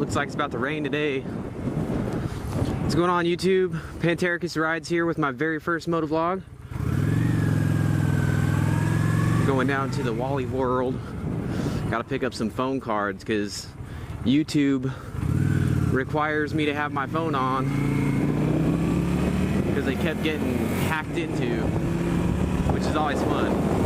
Looks like it's about to rain today. What's going on, YouTube? Pantericus Rides here with my very first motovlog. Going down to the Wally World. Gotta pick up some phone cards because YouTube requires me to have my phone on because they kept getting hacked into, which is always fun.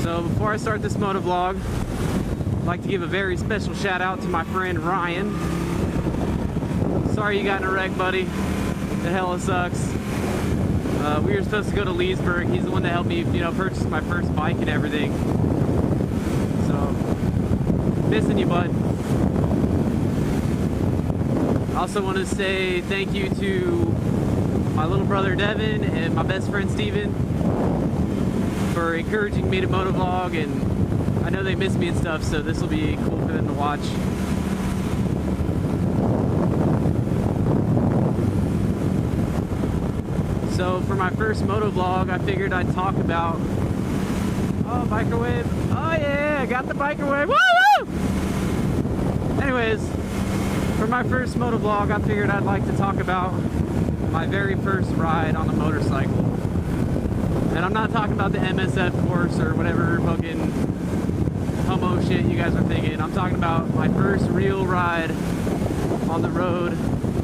So before I start this motovlog, I'd like to give a very special shout out to my friend Ryan. Sorry you got in a wreck, buddy. The hell sucks. We were supposed to go to Leesburg. He's the one that helped me, purchase my first bike and everything. So, missing you, bud. I also want to say thank you to my little brother Devin and my best friend Steven for encouraging me to motovlog, and I know they miss me and stuff, so this will be cool for them to watch. So for my first motovlog, I figured I'd talk about, oh, biker wave, oh yeah, I got the biker wave, woo woo! Anyways, for my first motovlog, I figured I'd like to talk about my very first ride on a motorcycle. And I'm not talking about the MSF course or whatever fucking homo shit you guys are thinking. I'm talking about my first real ride on the road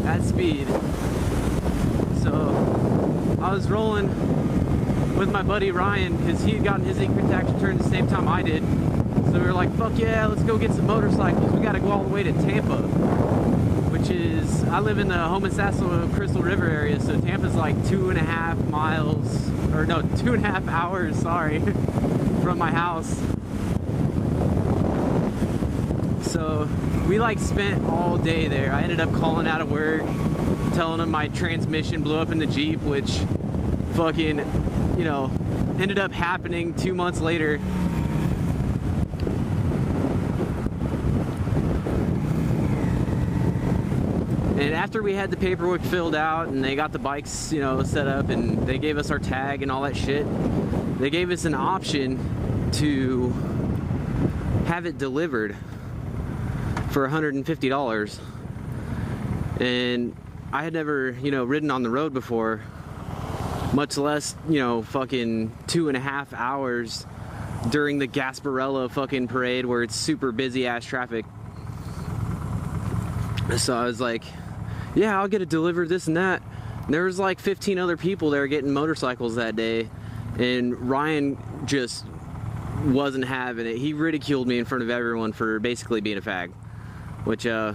at speed. So I was rolling with my buddy Ryan because he had gotten his income tax return the same time I did. So we were like, fuck yeah, let's go get some motorcycles. We gotta go all the way to Tampa, which is, I live in the Homosassa Crystal River area, so Tampa's like 2.5 miles, or no, 2.5 hours, sorry, from my house. So we like spent all day there. I ended up calling out of work, telling him my transmission blew up in the Jeep, which fucking, ended up happening 2 months later. And after we had the paperwork filled out and they got the bikes, set up and they gave us our tag and all that shit, they gave us an option to have it delivered for $150. And I had never, ridden on the road before, much less, fucking 2.5 hours during the Gasparilla fucking parade where it's super busy ass traffic. So I was like, yeah, I'll get it delivered, this and that. And there was like 15 other people there getting motorcycles that day, and Ryan just wasn't having it. He ridiculed me in front of everyone for basically being a fag, which, I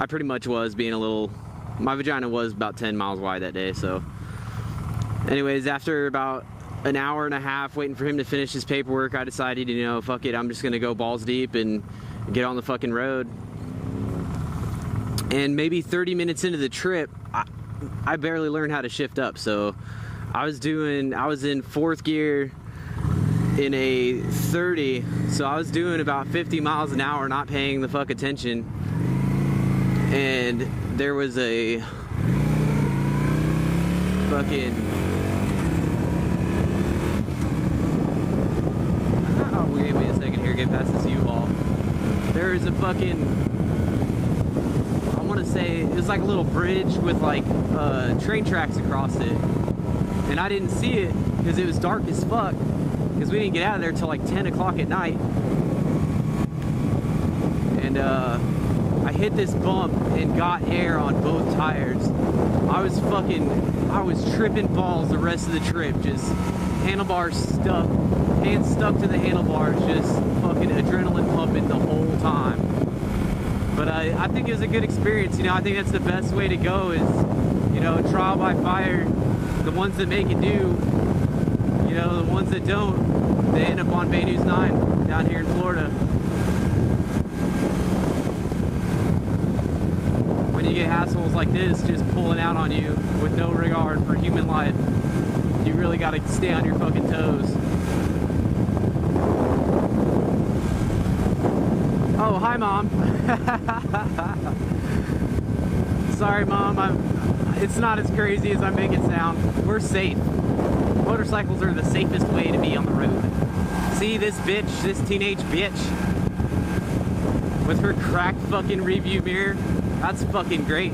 pretty much was being a little, my vagina was about 10 miles wide that day. So anyways, after about an hour and a half waiting for him to finish his paperwork, I decided, fuck it, I'm just gonna go balls deep and get on the fucking road. And maybe 30 minutes into the trip, I barely learned how to shift up. So I was in fourth gear in a 30, so I was doing about 50 miles an hour, not paying the fuck attention. And there was a fucking, oh, wait a second here, get past this U-Haul. There is a fucking, I want to say, it was like a little bridge with like train tracks across it. And I didn't see it because it was dark as fuck, because we didn't get out of there till like 10 o'clock at night. And I hit this bump and got air on both tires. I was tripping balls the rest of the trip, just handlebars stuck, hands stuck to the handlebars, just fucking adrenaline pumping the whole time. But I think it was a good experience. I think that's the best way to go is, trial by fire. The ones that make it do, the ones that don't, they end up on Bay News 9 down here in Florida. When you get assholes like this just pulling out on you with no regard for human life, you really got to stay on your fucking toes. Oh, hi, Mom. Sorry, Mom. It's not as crazy as I make it sound. We're safe. motorcycles are the safest way to be on the road. See this bitch, this teenage bitch, with her cracked fucking review mirror? That's fucking great.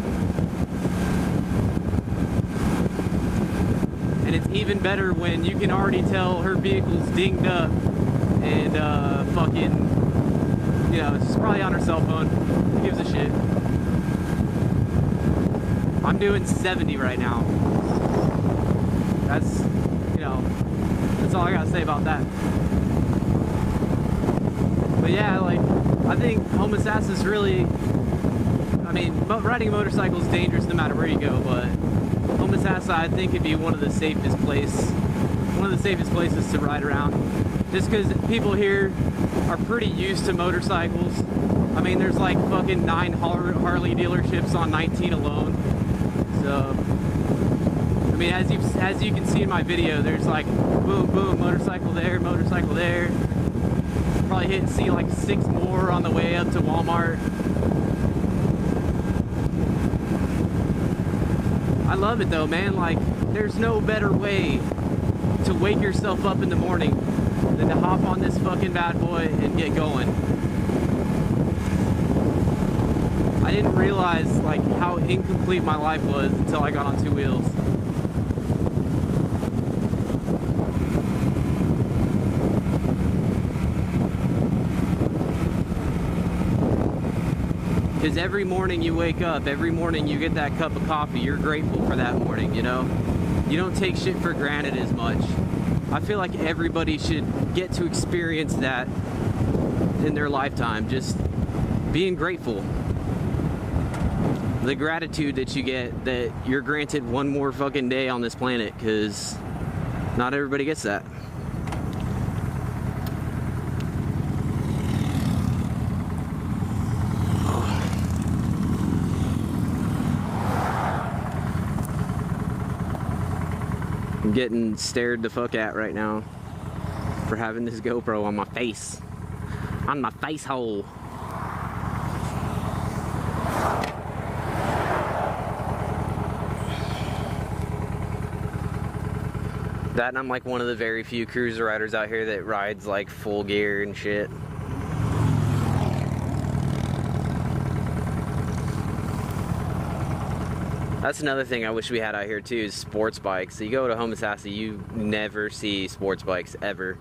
And it's even better when you can already tell her vehicle's dinged up and fucking, you know, she's probably on her cell phone. Who gives a shit? I'm doing 70 right now. That's, you know, that's all I gotta say about that. But yeah, like, I think Homosassa really, I mean, riding a motorcycle is dangerous no matter where you go, but Homosassa, I think, could be one of the safest places to ride around. Just because people here are pretty used to motorcycles. I mean, there's like fucking 9 Harley dealerships on 19 alone. So, I mean, as you can see in my video, there's like boom, boom, motorcycle there, motorcycle there. Probably see like 6 more on the way up to Walmart. I love it though, man. Like, there's no better way to wake yourself up in the morning than to hop on this fucking bad boy and get going. I didn't realize like how incomplete my life was until I got on 2 wheels. Because every morning you wake up, every morning you get that cup of coffee, you're grateful for that morning, you know? You don't take shit for granted as much. I feel like everybody should get to experience that in their lifetime, just being grateful. The gratitude that you get that you're granted one more fucking day on this planet, because not everybody gets that. I'm getting stared the fuck at right now for having this GoPro on my face. On my face hole. That, and I'm like one of the very few cruiser riders out here that rides like full gear and shit. That's another thing I wish we had out here too, is sports bikes. So you go to Homosassa, you never see sports bikes ever.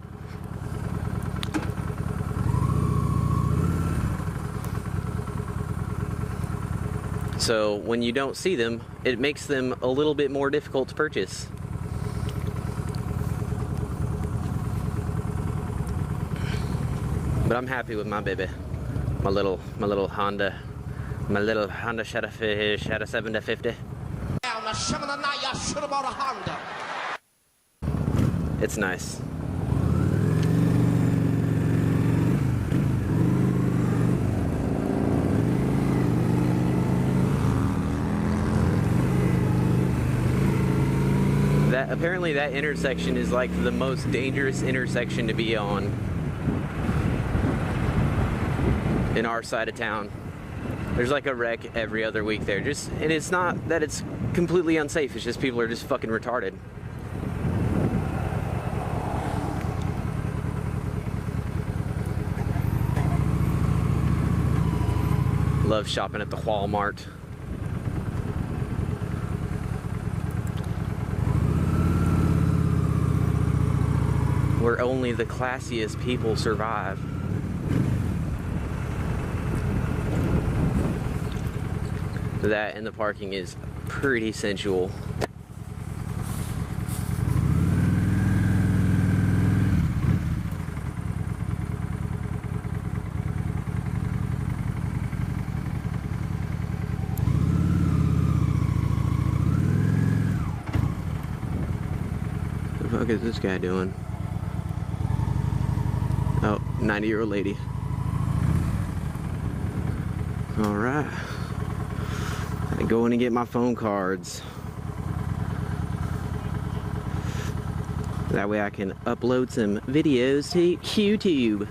So when you don't see them, it makes them a little bit more difficult to purchase. But I'm happy with my baby, my little Honda, Shadow 750. It's nice. Apparently that intersection is like the most dangerous intersection to be on in our side of town. There's like a wreck every other week there. And it's not that it's completely unsafe, it's just people are just fucking retarded. Love shopping at the Walmart. Where only the classiest people survive. That and the parking is pretty sensual. What the fuck is this guy doing? Oh, 90-year-old lady. Alright. I go in and get my phone cards. That way I can upload some videos to YouTube.